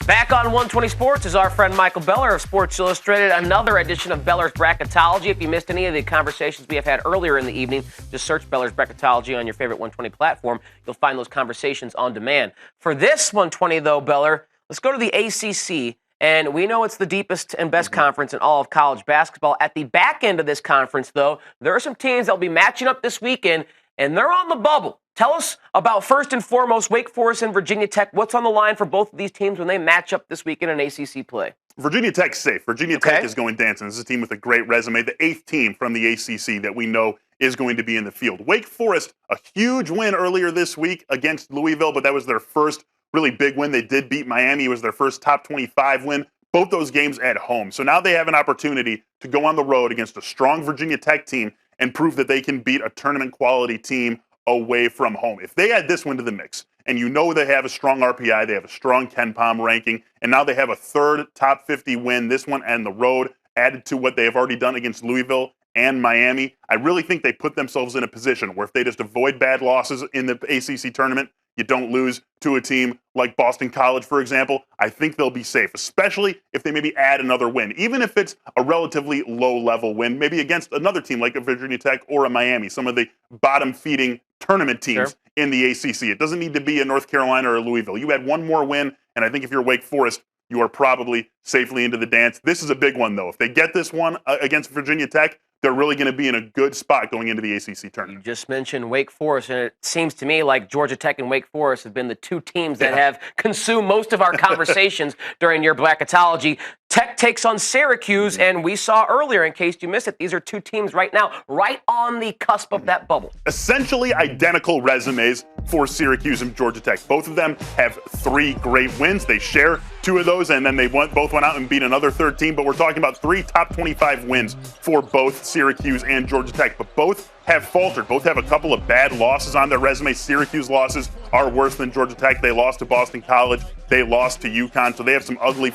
Back on 120 Sports is our friend Michael Beller of Sports Illustrated. Another edition of Beller's Bracketology. If you missed any of the conversations we have had earlier in the evening, just search Beller's Bracketology on your favorite 120 platform. You'll find those conversations on demand. For this 120, though, Beller, let's go to the ACC. And we know it's the deepest and best conference in all of college basketball. At the back end of this conference, though, there are some teams that will be matching up this weekend, and they're on the bubble. Tell us about, first and foremost, Wake Forest and Virginia Tech. What's on the line for both of these teams when they match up this weekend in ACC play? Virginia Tech's safe. Virginia Tech is going dancing. This is a team with a great resume, the 8th team from the ACC that we know is going to be in the field. Wake Forest, a huge win earlier this week against Louisville, but that was their first really big win. They did beat Miami. It was their first top 25 win. Both those games at home. So now they have an opportunity to go on the road against a strong Virginia Tech team and prove that they can beat a tournament quality team away from home. If they add this one to the mix, and you know they have a strong RPI, they have a strong KenPom ranking, and now they have a third top 50 win, this one and the road, added to what they have already done against Louisville and Miami, I really think they put themselves in a position where if they just avoid bad losses in the ACC tournament, you don't lose to a team like Boston College, for example, I think they'll be safe, especially if they maybe add another win, even if it's a relatively low-level win, maybe against another team like a Virginia Tech or a Miami, some of the bottom-feeding tournament teams in the ACC. It doesn't need to be a North Carolina or a Louisville. You add one more win, and I think if you're Wake Forest, you are probably safely into the dance. This is a big one, though. If they get this one against Virginia Tech, they're really going to be in a good spot going into the ACC tournament. You just mentioned Wake Forest, and it seems to me like Georgia Tech and Wake Forest have been the two teams that have consumed most of our conversations during your bracketology. Tech takes on Syracuse, and we saw earlier, in case you missed it, these are two teams right now, right on the cusp of that bubble. Essentially identical resumes for Syracuse and Georgia Tech. Both of them have 3 great wins. They share 2 of those, and then they both went out and beat another third team. But we're talking about 3 top 25 wins for both Syracuse and Georgia Tech. But both have faltered. Both have a couple of bad losses on their resume. Syracuse losses are worse than Georgia Tech. They lost to Boston College. They lost to UConn. So they have some ugly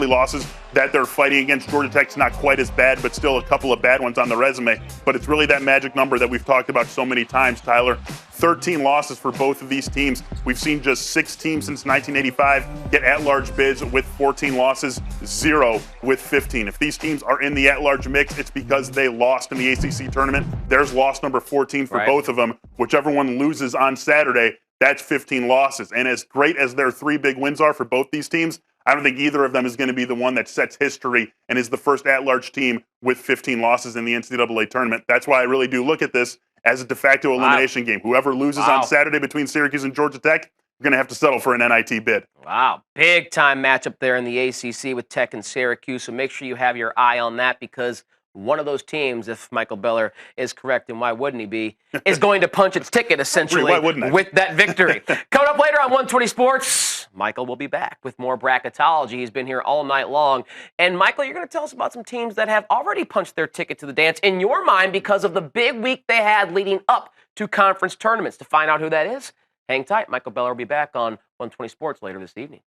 losses that they're fighting against. Georgia Tech's not quite as bad, but still a couple of bad ones on the resume. But it's really that magic number that we've talked about so many times, Tyler. 13 losses for both of these teams. We've seen just 6 teams since 1985 get at-large bids with 14 losses, 0 with 15. If these teams are in the at-large mix, it's because they lost in the ACC tournament. There's loss number 14 for both of them. Whichever one loses on Saturday, that's 15 losses. And as great as their 3 big wins are for both these teams, I don't think either of them is going to be the one that sets history and is the first at-large team with 15 losses in the NCAA tournament. That's why I really do look at this as a de facto elimination game. Whoever loses on Saturday between Syracuse and Georgia Tech, you're going to have to settle for an NIT bid. Wow, big-time matchup there in the ACC with Tech and Syracuse, so make sure you have your eye on that because one of those teams, if Michael Beller is correct, and why wouldn't he be, is going to punch its ticket, essentially, with that victory. Coming up later on 120 Sports, Michael will be back with more bracketology. He's been here all night long. And, Michael, you're going to tell us about some teams that have already punched their ticket to the dance in your mind because of the big week they had leading up to conference tournaments. To find out who that is, hang tight. Michael Beller will be back on 120 Sports later this evening.